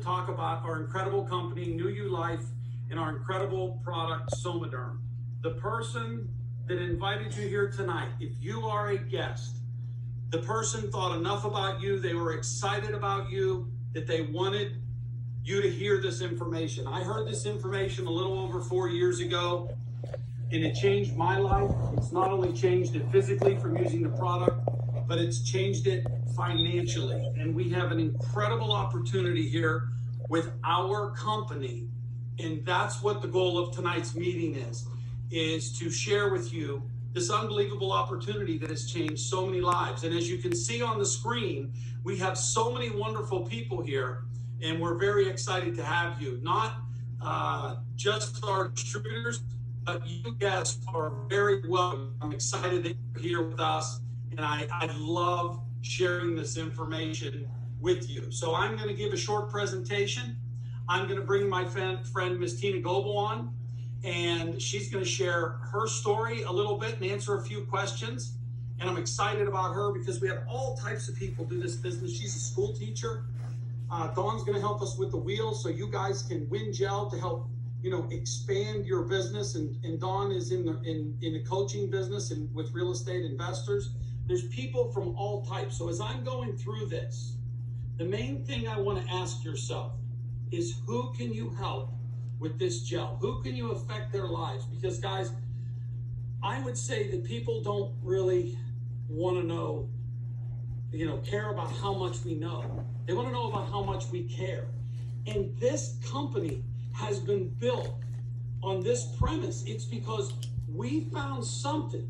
talk about our incredible company, New You Life, and our incredible product, Somaderm. The person that invited you here tonight, if you are a guest, the person thought enough about you, they were excited about you, that they wanted you to hear this information. I heard this information a little over 4 years ago, and it changed my life. It's not only changed it physically from using the product, but it's changed it financially. And we have an incredible opportunity here with our company. And that's what the goal of tonight's meeting is to share with you this unbelievable opportunity that has changed so many lives. And as you can see on the screen, we have so many wonderful people here, and we're very excited to have you. Not just our distributors, but you guys are very welcome. I'm excited that you're here with us, and I love sharing this information with you. So I'm going to give a short presentation. I'm going to bring my friend Ms. Tina Goebel on, and she's going to share her story a little bit and answer a few questions. And I'm excited about her because we have all types of people do this business. She's a school teacher. Dawn's going to help us with the wheel so you guys can win gel to help expand your business. And Dawn is in the coaching business and with real estate investors. There's people from all types. So as I'm going through this, the main thing I want to ask yourself is, who can you help with this gel? Who can you affect their lives? Because guys, I would say that people don't really want to know, care about how much we know. They want to know about how much we care. And this company has been built on this premise. It's because we found something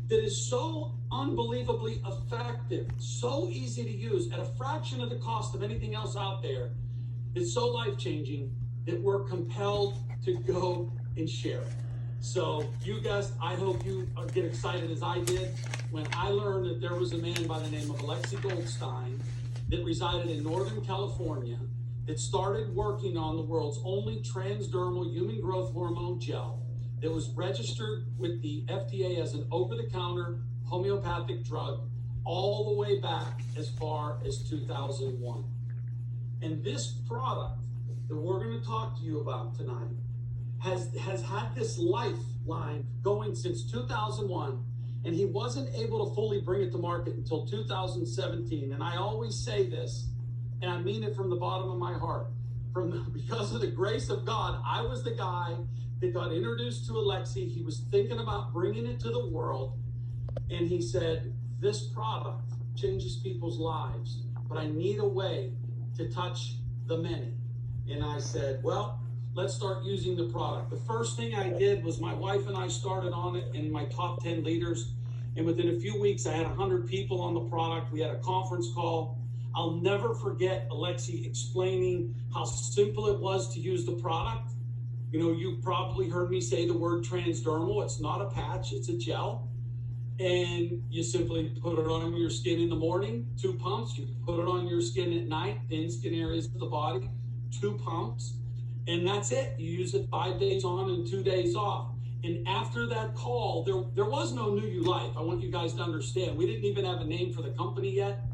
that is so unbelievably effective, so easy to use at a fraction of the cost of anything else out there. It's so life-changing that we're compelled to go and share it. So you guys, I hope you get excited as I did when I learned that there was a man by the name of Alexi Goldstein that resided in Northern California that started working on the world's only transdermal human growth hormone gel that was registered with the FDA as an over-the-counter homeopathic drug all the way back as far as 2001. And this product that we're going to talk to you about tonight has had this lifeline going since 2001, and he wasn't able to fully bring it to market until 2017. And I always say this, and I mean it from the bottom of my heart. Because of the grace of God, I was the guy that got introduced to Alexi. He was thinking about bringing it to the world, and he said, this product changes people's lives, but I need a way to touch the many. And I said, well, let's start using the product. The first thing I did was my wife and I started on it in my top 10 leaders. And within a few weeks, I had 100 people on the product. We had a conference call. I'll never forget Alexi explaining how simple it was to use the product. You probably heard me say the word transdermal. It's not a patch, it's a gel. And you simply put it on your skin in the morning, 2 pumps. You put it on your skin at night, thin skin areas of the body, 2 pumps. And that's it. You use it 5 days on and 2 days off. And after that call, there was no New You Life. I want you guys to understand. We didn't even have a name for the company yet.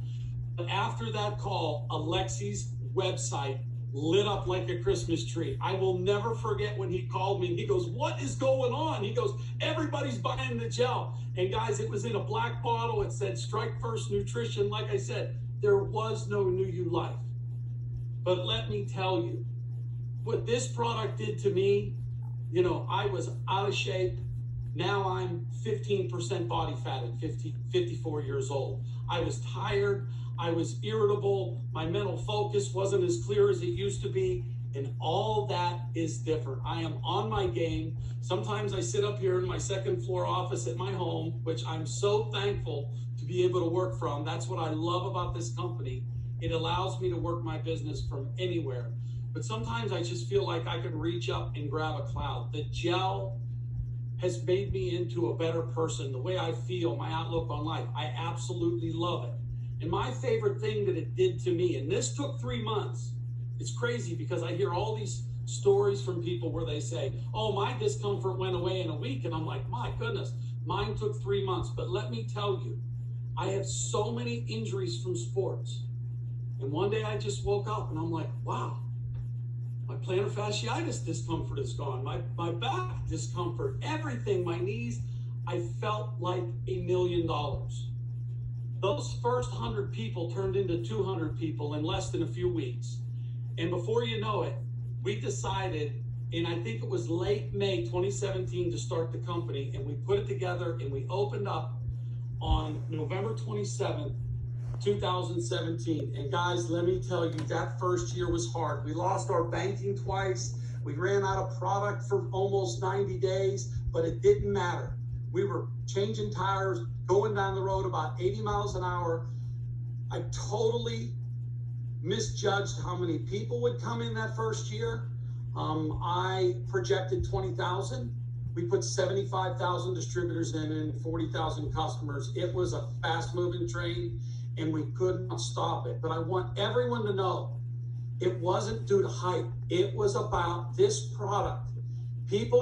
But after that call, Alexi's website lit up like a Christmas tree. I will never forget when he called me and he goes, what is going on? He goes, everybody's buying the gel. And guys, it was in a black bottle. It said Strike First Nutrition. Like I said, there was no New You Life. But let me tell you, what this product did to me, I was out of shape. Now I'm 15% body fat at 54 years old. I was tired. I was irritable. My mental focus wasn't as clear as it used to be. And all that is different. I am on my game. Sometimes I sit up here in my second floor office at my home, which I'm so thankful to be able to work from. That's what I love about this company. It allows me to work my business from anywhere. But sometimes I just feel like I can reach up and grab a cloud. The gel has made me into a better person. The way I feel, my outlook on life, I absolutely love it. And my favorite thing that it did to me, and this took 3 months. It's crazy because I hear all these stories from people where they say, oh, my discomfort went away in a week. And I'm like, my goodness, mine took 3 months. But let me tell you, I have so many injuries from sports And one day I just woke up and I'm like, wow, my plantar fasciitis discomfort is gone. My back discomfort, everything, my knees, I felt like $1 million. Those first 100 people turned into 200 people in less than a few weeks. And before you know it, we decided, and I think it was late May 2017 to start the company, and we put it together and we opened up on November 27th, 2017. And guys, let me tell you, that first year was hard. We lost our banking twice. We ran out of product for almost 90 days, but it didn't matter. We were changing tires, going down the road about 80 miles an hour. I totally misjudged how many people would come in that first year. I projected 20,000. We put 75,000 distributors in and 40,000 customers. It was a fast moving train and we could not stop it. But I want everyone to know it wasn't due to hype. It was about this product, people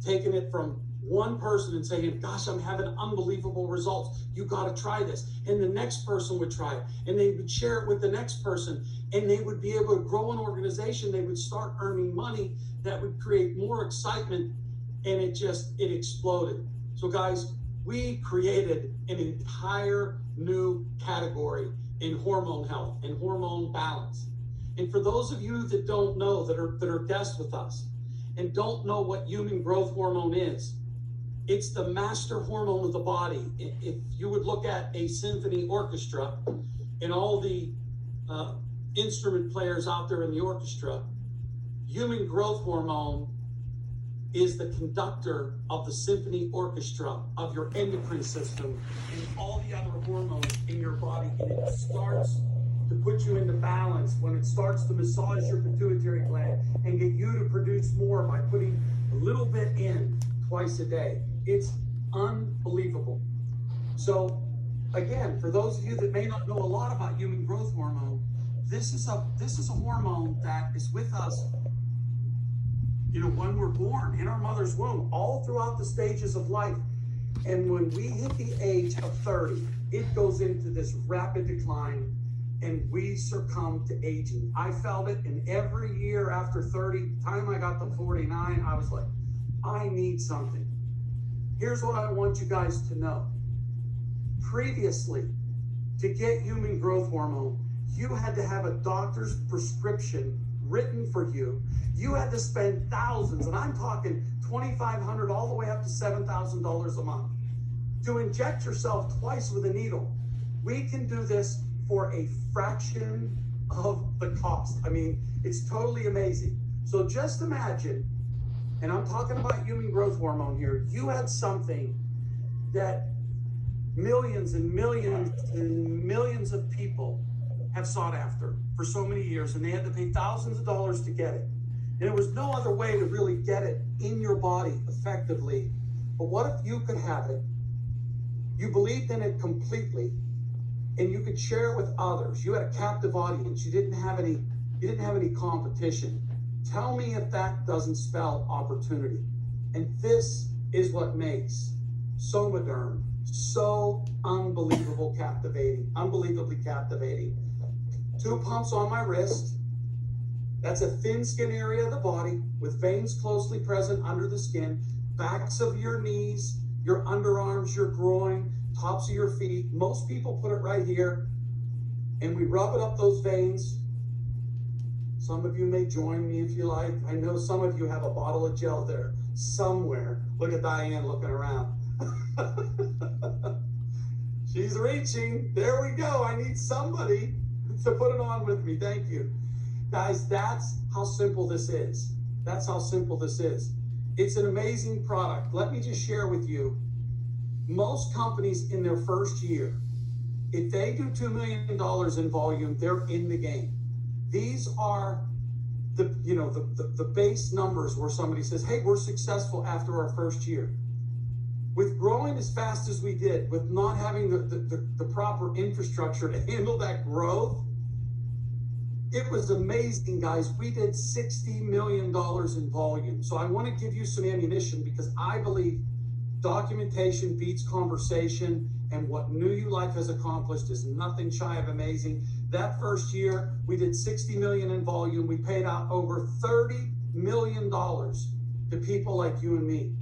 taking it from one person and saying, gosh, I'm having unbelievable results. You got to try this. And the next person would try it. And they would share it with the next person. And they would be able to grow an organization. They would start earning money that would create more excitement. And it exploded. So guys, we created an entire new category in hormone health and hormone balance. And for those of you that don't know, that are guests with us and don't know what human growth hormone is, it's the master hormone of the body. If you would look at a symphony orchestra and all the instrument players out there in the orchestra, human growth hormone is the conductor of the symphony orchestra of your endocrine system and all the other hormones in your body. And it starts to put you into balance when it starts to massage your pituitary gland and get you to produce more by putting a little bit in twice a day. It's unbelievable. So again, for those of you that may not know a lot about human growth hormone, this is a hormone that is with us, when we're born in our mother's womb, all throughout the stages of life. And when we hit the age of 30, it goes into this rapid decline and we succumb to aging. I felt it, and every year after 30, time I got to 49, I was like, I need something. Here's what I want you guys to know. Previously, to get human growth hormone, you had to have a doctor's prescription written for you. You had to spend thousands, and I'm talking $2,500 all the way up to $7,000 a month to inject yourself twice with a needle. We can do this for a fraction of the cost. I mean, it's totally amazing. So just imagine, and I'm talking about human growth hormone here, you had something that millions and millions and millions of people have sought after for so many years, and they had to pay thousands of dollars to get it. And there was no other way to really get it in your body effectively. But what if you could have it? You believed in it completely, and you could share it with others. You had a captive audience. You didn't have any competition. Tell me if that doesn't spell opportunity. And this is what makes Somaderm so unbelievably captivating. 2 pumps on my wrist. That's a thin skin area of the body with veins closely present under the skin, backs of your knees, your underarms, your groin, tops of your feet. Most people put it right here, and we rub it up those veins. Some of you may join me if you like. I know some of you have a bottle of gel there somewhere. Look at Diane looking around. She's reaching. There we go. I need somebody to put it on with me. Thank you. Guys, that's how simple this is. That's how simple this is. It's an amazing product. Let me just share with you, most companies in their first year, if they do $2 million in volume, they're in the game. These are the base numbers where somebody says, hey, we're successful after our first year. With growing as fast as we did, with not having the proper infrastructure to handle that growth, it was amazing, guys. We did $60 million in volume. So I want to give you some ammunition, because I believe documentation beats conversation, and what New You Life has accomplished is nothing shy of amazing. That first year, we did 60 million in volume. We paid out over $30 million to people like you and me.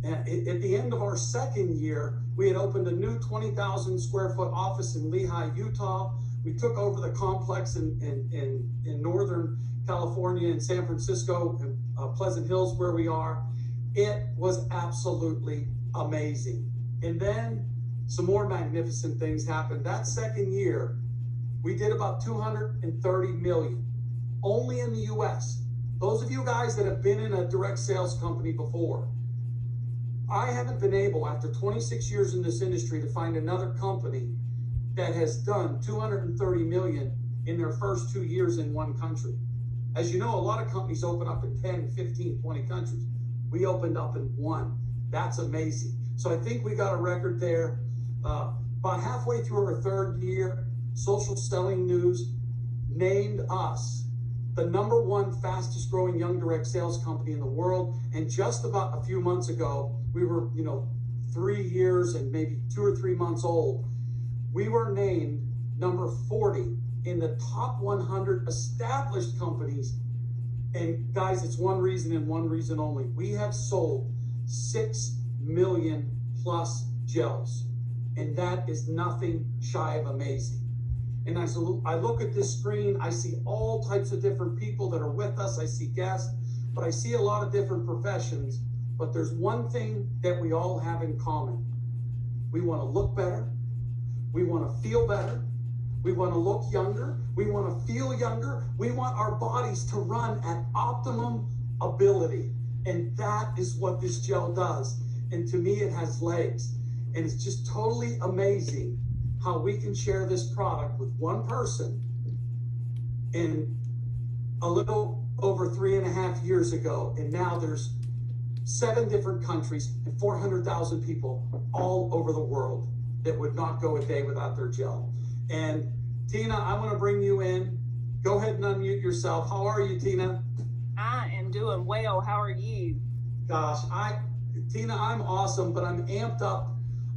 And at the end of our second year, we had opened a new 20,000 square foot office in Lehi, Utah. We took over the complex in Northern California, in San Francisco, and Pleasant Hills, where we are. It was absolutely amazing. And then some more magnificent things happened. That second year, we did about 230 million, only in the US. Those of you guys that have been in a direct sales company before, I haven't been able, after 26 years in this industry, to find another company that has done 230 million in their first 2 years in one country. As you know, a lot of companies open up in 10, 15, 20 countries. We opened up in one. That's amazing. So I think we got a record there. About halfway through our third year, Social Selling News named us the #1 fastest growing young direct sales company in the world. And just about a few months ago, we were, 3 years and maybe 2 or 3 months old. We were named number 40 in the top 100 established companies. And guys, it's one reason and one reason only. We have sold 6 million plus gels. And that is nothing shy of amazing. And as I look at this screen, I see all types of different people that are with us. I see guests, but I see a lot of different professions. But there's one thing that we all have in common. We want to look better. We want to feel better. We want to look younger. We want to feel younger. We want our bodies to run at optimum ability. And that is what this gel does. And to me, it has legs. And it's just totally amazing how we can share this product with one person. And a little over 3.5 years ago, and now there's 7 different countries and 400,000 people all over the world that would not go a day without their gel. And Tina, I want to bring you in. Go ahead and unmute yourself. How are you, Tina? I am doing well. How are you? Gosh, Tina, I'm awesome, but I'm amped up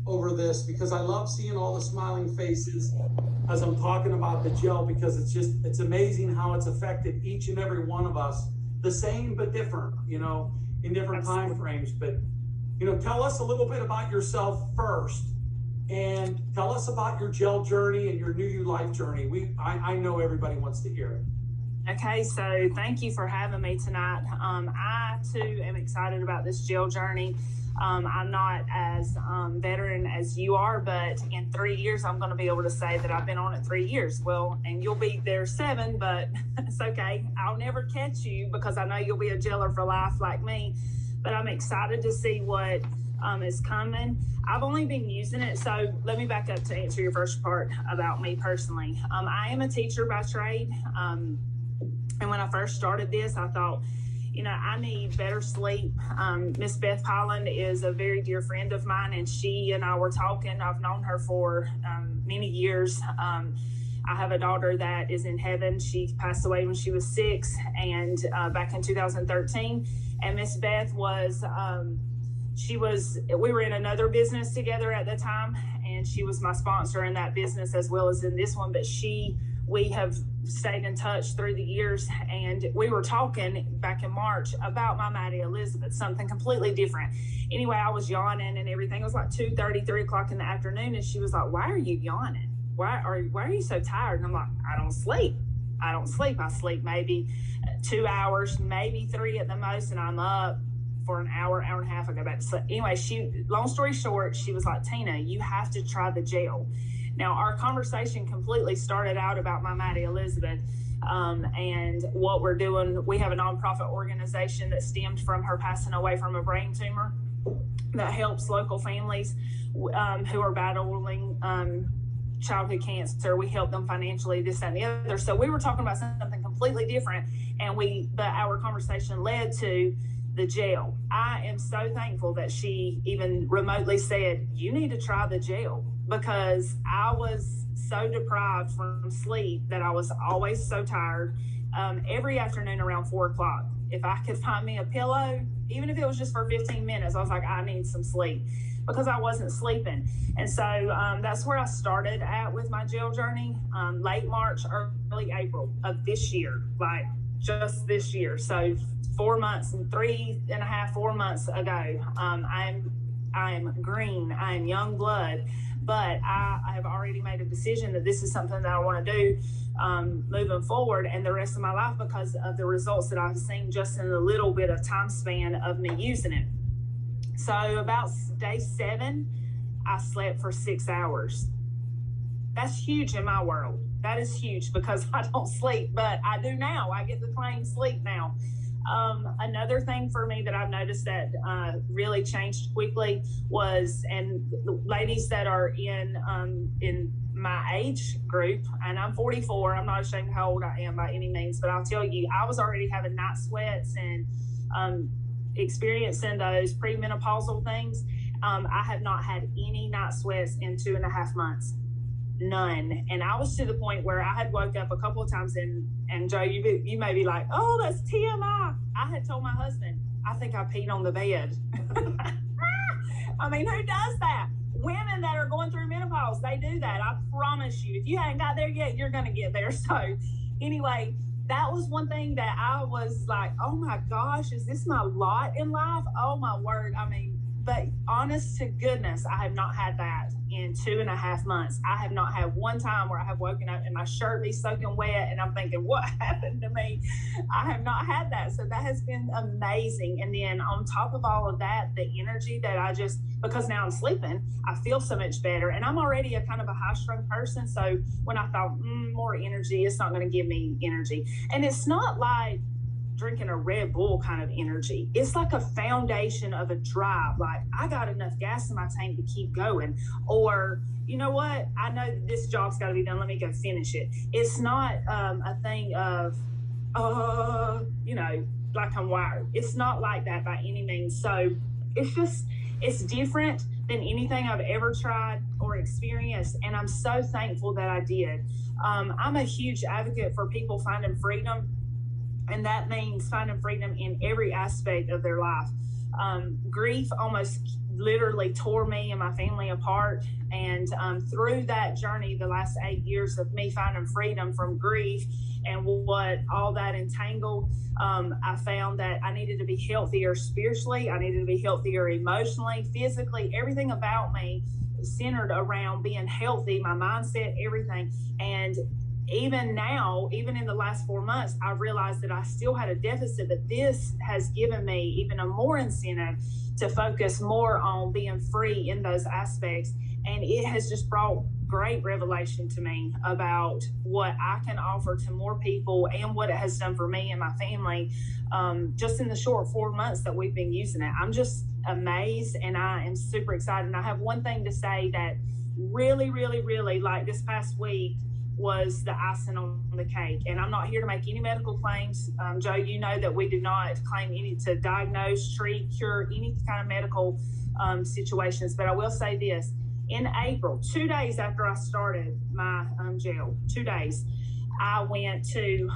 over this because I love seeing all the smiling faces as I'm talking about the gel, because it's amazing how it's affected each and every one of us, the same but different, in different time frames. But, tell us a little bit about yourself first, and tell us about your gel journey and your New You Life journey. I know everybody wants to hear it. Okay, so thank you for having me tonight. I too am excited about this gel journey. I'm not as veteran as you are, but in 3 years, I'm going to be able to say that I've been on it 3 years. Well, and you'll be there 7, but it's okay. I'll never catch you because I know you'll be a geller for life like me. But I'm excited to see what is coming. I've only been using it. So let me back up to answer your first part about me personally. I am a teacher by trade. And when I first started this, I thought, I need better sleep. Miss Beth Holland is a very dear friend of mine, and she and I were talking. I've known her for many years. I have a daughter that is in heaven. She passed away when she was 6, and back in 2013. And Miss Beth we were in another business together at the time, and she was my sponsor in that business as well as in this one. But we have stayed in touch through the years, and we were talking back in March about my Maddie Elizabeth, something completely different. Anyway, I was yawning and everything. It was like 2:30, 3 o'clock in the afternoon, and she was like, "Why are you yawning? Why are you so tired?" And I'm like, I don't sleep. I sleep maybe 2 hours, maybe 3 at the most, and I'm up for an hour and a half. I go back to sleep. Anyway, long story short, she was like, "Tina, you have to try the gel." Now, our conversation completely started out about my Maddie Elizabeth and what we're doing. We have a nonprofit organization that stemmed from her passing away from a brain tumor that helps local families who are battling childhood cancer. We help them financially, this, that, and the other. So we were talking about something completely different, but our conversation led to the gel. I am so thankful that she even remotely said, "You need to try the gel," because I was so deprived from sleep that I was always so tired. every afternoon around 4 o'clock. If I could find me a pillow, even if it was just for 15 minutes, I was like, I need some sleep because I wasn't sleeping. And so that's where I started at with my jail journey, late March, early April of this year, like just this year. So 4 months and 3.5, 4 months ago, I'm green, I'm young blood, but I have already made a decision that this is something that I want to do moving forward and the rest of my life because of the results that I've seen just in a little bit of time span of me using it. So about day 7, I slept for 6 hours. That's huge in my world. That is huge because I don't sleep, but I do now. I get to claim sleep now. Another thing for me that I've noticed that really changed quickly was, and ladies that are in my age group, and I'm 44, I'm not ashamed of how old I am by any means, but I'll tell you, I was already having night sweats and experiencing those premenopausal things. I have not had any night sweats in 2.5 months. None. And I was to the point where I had woke up a couple of times and Joe, you may be like, oh, that's TMI. I had told my husband, I think I peed on the bed. I mean, who does that? Women that are going through menopause, they do that. I promise you. If you haven't got there yet, you're going to get there. So anyway, that was one thing that I was like, oh my gosh, is this my lot in life? Oh my word. I mean, but honest to goodness, I have not had that in 2.5 months. I have not had one time where I have woken up and my shirt be soaking wet and I'm thinking, what happened to me? I have not had that. So that has been amazing. And then on top of all of that, the energy that I just, because now I'm sleeping, I feel so much better. And I'm already a kind of a high-strung person. So when I thought, more energy, it's not going to give me energy. And it's not like drinking a Red Bull kind of energy. It's like a foundation of a drive. Like, I got enough gas in my tank to keep going. Or, you know what? I know this job's got to be done. Let me go finish it. It's not a thing of, like I'm wired. It's not like that by any means. So it's different than anything I've ever tried or experienced. And I'm so thankful that I did. I'm a huge advocate for people finding freedom. And that means finding freedom in every aspect of their life. Grief almost literally tore me and my family apart. And through that journey, the last 8 years of me finding freedom from grief and what all that entangled, I found that I needed to be healthier spiritually. I needed to be healthier emotionally, physically. Everything about me centered around being healthy, my mindset, everything. And even now, even in the last 4 months, I realized that I still had a deficit, but this has given me even a more incentive to focus more on being free in those aspects. And it has just brought great revelation to me about what I can offer to more people and what it has done for me and my family just in the short 4 months that we've been using it. I'm just amazed and I am super excited. And I have one thing to say that really, really, really, like this past week, was the icing on the cake. And I'm not here to make any medical claims. Joe, you know that we do not claim any to diagnose, treat, cure any kind of medical situations. But I will say this, in April, 2 days after I started my jail, 2 days, I went to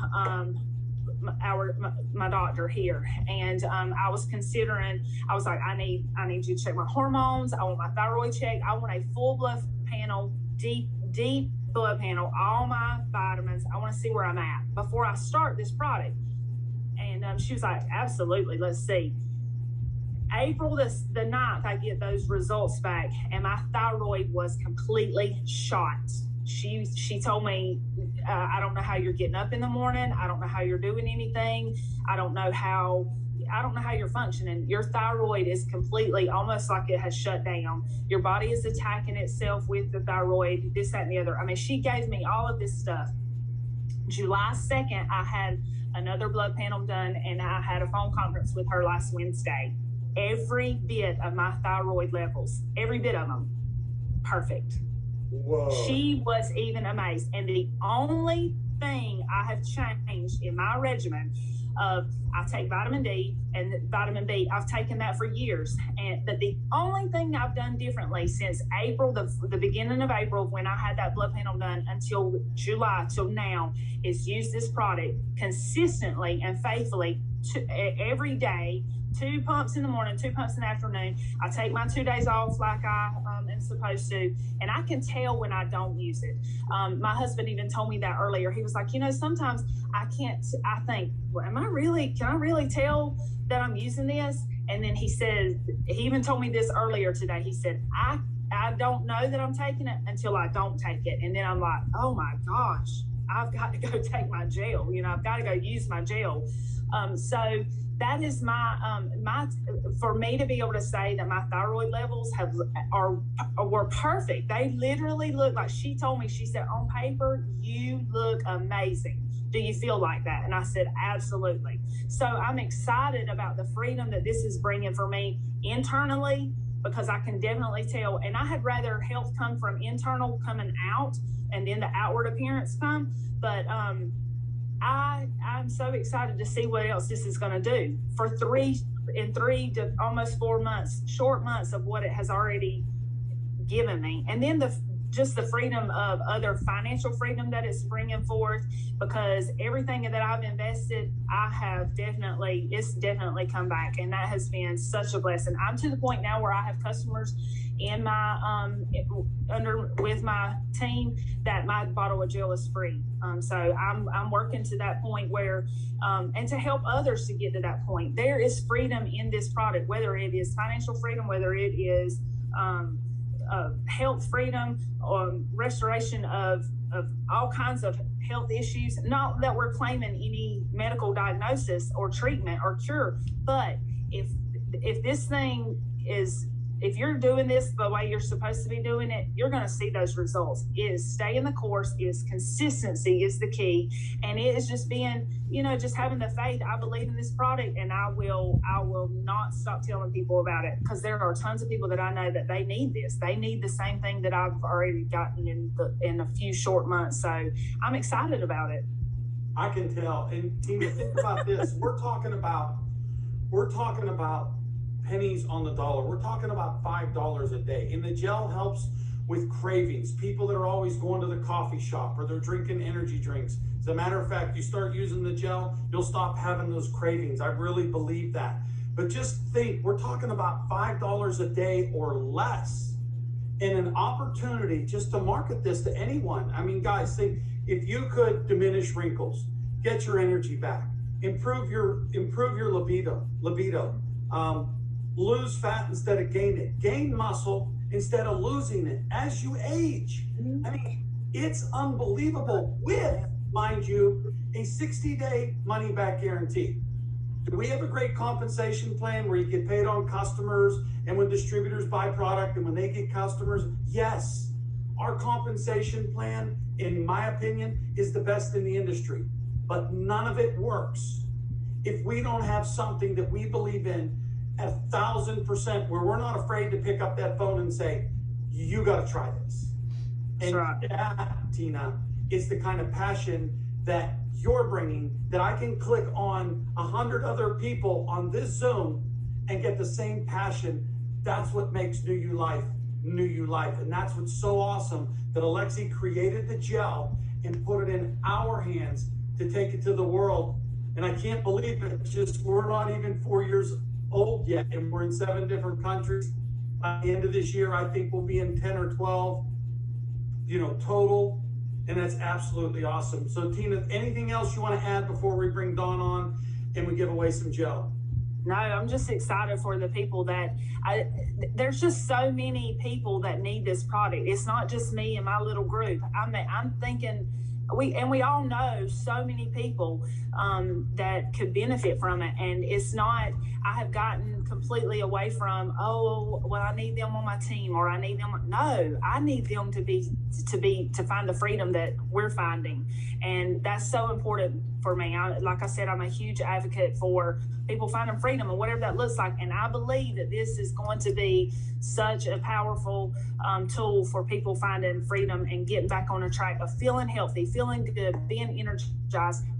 my doctor here. And I was considering, I was like, I need you to check my hormones. I want my thyroid checked. I want a full blood panel, deep blood panel, all my vitamins. I want to see where I'm at before I start this product. And she was like, absolutely, let's see. April the 9th, I get those results back and my thyroid was completely shot. She told me, I don't know how you're getting up in the morning. I don't know how you're doing anything. I don't know how you're functioning. Your thyroid is completely almost like it has shut down. Your body is attacking itself with the thyroid, this, that, and the other. I mean, she gave me all of this stuff. July 2nd, I had another blood panel done and I had a phone conference with her last Wednesday. Every bit of my thyroid levels, every bit of them, perfect. Whoa. She was even amazed. And the only thing I have changed in my regimen of I take vitamin D and vitamin B. I've taken that for years. But the only thing I've done differently since April, the beginning of April, when I had that blood panel done, until July, till now, is use this product consistently and faithfully every day. 2 pumps in the morning, 2 pumps in the afternoon. I take my 2 days off like I am supposed to, and I can tell when I don't use it. My husband even told me that earlier. He was like, sometimes I think, well, can I really tell that I'm using this? And then he even told me this earlier today. He said, I don't know that I'm taking it until I don't take it. And then I'm like, oh my gosh, I've got to go take my gel. I've got to go use my gel. So that is for me to be able to say that my thyroid levels were perfect. They literally look like, she told me, she said, on paper, you look amazing. Do you feel like that? And I said, absolutely. So I'm excited about the freedom that this is bringing for me internally, because I can definitely tell. And I had rather health come from internal coming out and then the outward appearance come. But I'm so excited to see what else this is going to do for 3 to almost 4 months, short months of what it has already given me. And then just the freedom of other financial freedom that it's bringing forth, because everything that I've invested, it's definitely come back. And that has been such a blessing. I'm to the point now where I have customers in my, with my team that my bottle of gel is free. So I'm working to that point where, and to help others to get to that point. There is freedom in this product, whether it is financial freedom, whether it is, health freedom, or restoration of all kinds of health issues. Not that we're claiming any medical diagnosis or treatment or cure, but if this thing is, if you're doing this the way you're supposed to be doing it, you're going to see those results. It is staying the course. It is consistency is the key. And it is just being, just having the faith. I believe in this product, and I will not stop telling people about it, because there are tons of people that I know that they need this. They need the same thing that I've already gotten in a few short months. So I'm excited about it. I can tell. And Tina, think about this. We're talking about pennies on the dollar. We're talking about $5 a day. And the gel helps with cravings. People that are always going to the coffee shop or they're drinking energy drinks. As a matter of fact, you start using the gel, you'll stop having those cravings. I really believe that. But just think, we're talking about $5 a day or less, and an opportunity just to market this to anyone. I mean, guys, think, if you could diminish wrinkles, get your energy back, improve your libido, lose fat instead of gain it, gain muscle instead of losing it as you age. I mean, it's unbelievable, with, mind you, a 60-day money-back guarantee. Do we have a great compensation plan where you get paid on customers, and when distributors buy product and when they get customers? Yes. Our compensation plan, in my opinion, is the best in the industry, but none of it works if we don't have something that we believe in 1,000%, where we're not afraid to pick up that phone and say, you got to try this. And that, Tina, is the kind of passion that you're bringing, that I can click on 100 other people on this Zoom and get the same passion. That's what makes New You Life, New You Life. And that's what's so awesome, that Alexi created the gel and put it in our hands to take it to the world. And I can't believe it. Just, we're not even 4 years old yet, and we're in 7 different countries. By the end of this year, I think we'll be in 10 or 12, total. And that's absolutely awesome. So Tina, anything else you want to add before we bring Dawn on and we give away some gel? No, I'm just excited for the people that there's just so many people that need this product. It's not just me and my little group. I'm thinking we all know so many people that could benefit from it. And it's not, I have gotten completely away from, I need them on my team, or I need them. No, I need them to find the freedom that we're finding. And that's so important for me. Like I said, I'm a huge advocate for people finding freedom and whatever that looks like. And I believe that this is going to be such a powerful tool for people finding freedom and getting back on a track of feeling healthy, feeling good, being energetic,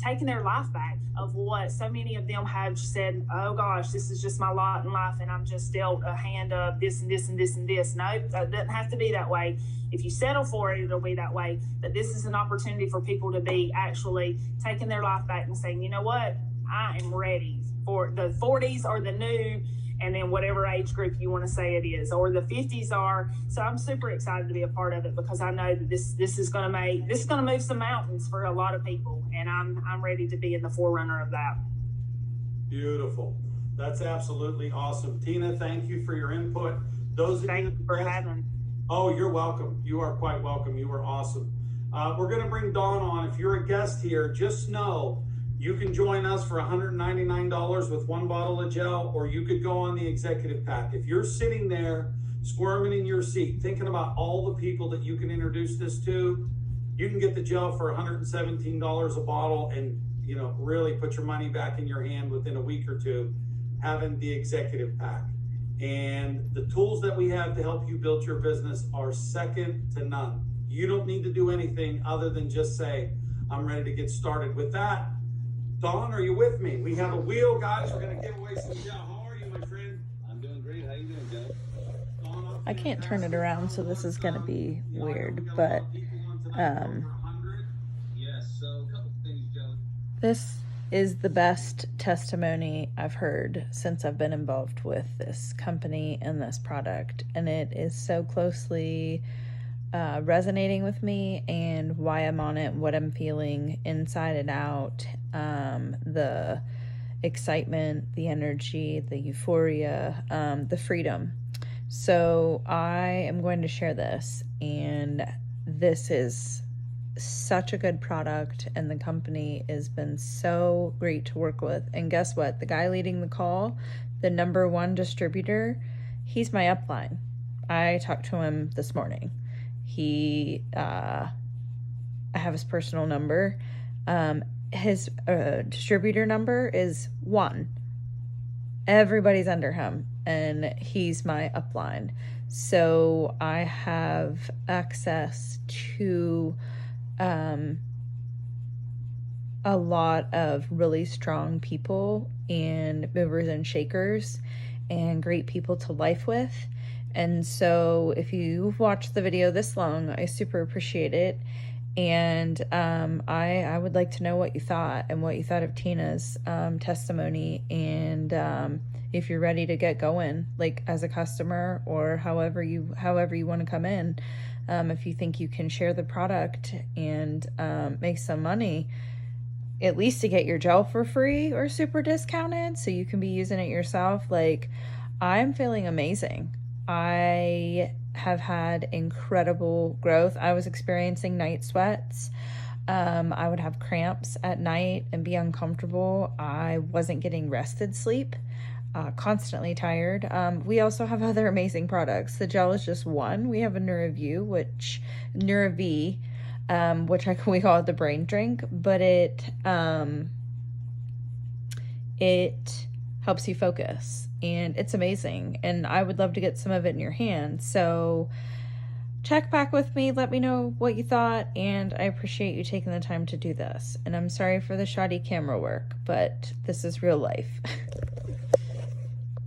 taking their life back of what so many of them have said, oh gosh, this is just my lot in life and I'm just dealt a hand of this and this and this and this. No, that doesn't have to be that way. If you settle for it, it'll be that way. But this is an opportunity for people to be actually taking their life back and saying, you know what, I am ready for the 40s or the new, and then whatever age group you want to say it is, or the 50s are. So I'm super excited to be a part of it because I know that this is going to move some mountains for a lot of people, and I'm ready to be in the forerunner of that. Beautiful. That's absolutely awesome. Tina, thank you for your input. Thank you for having. Oh, you're welcome. You are quite welcome. You were awesome. We're going to bring Dawn on. If you're a guest here, just know you can join us for $199 with one bottle of gel, or you could go on the executive pack. If you're sitting there squirming in your seat, thinking about all the people that you can introduce this to, you can get the gel for $117 a bottle and, you know, really put your money back in your hand within a week or two, having the executive pack. And the tools that we have to help you build your business are second to none. You don't need to do anything other than just say, I'm ready to get started. With that, Dawn, are you with me? We have a wheel, guys. We're going to give away some gel. How are you, my friend? I'm doing great. How you doing, Joe? Dawn, I can't turn it around, so this is going to be weird, but Yes, so a couple things, Joe. this is the best testimony I've heard since I've been involved with this company and this product, and it is so closely resonating with me and why I'm on it, what I'm feeling inside and out, the excitement, the energy, the euphoria, the freedom. So I am going to share this, and this is such a good product, and the company has been so great to work with. And guess what? The guy leading the call, the #1 distributor, he's my upline. I talked to him this morning. I have his personal number. His distributor number is 1. Everybody's under him, and he's my upline. So I have access to a lot of really strong people and movers and shakers and great people to life with. And so if you've watched the video this long, I super appreciate it. And I would like to know what you thought and what you thought of Tina's testimony, and if you're ready to get going, like as a customer, or however you want to come in. If you think you can share the product and make some money, at least to get your gel for free or super discounted so you can be using it yourself. Like, I'm feeling amazing. I have had incredible growth. I was experiencing night sweats. I would have cramps at night and be uncomfortable. I wasn't getting rested sleep. Constantly tired. We also have other amazing products. The gel is just one. We have a NeuroV, which we call it the brain drink, but it helps you focus, and it's amazing. And I would love to get some of it in your hand. So check back with me. Let me know what you thought, and I appreciate you taking the time to do this. And I'm sorry for the shoddy camera work, but this is real life.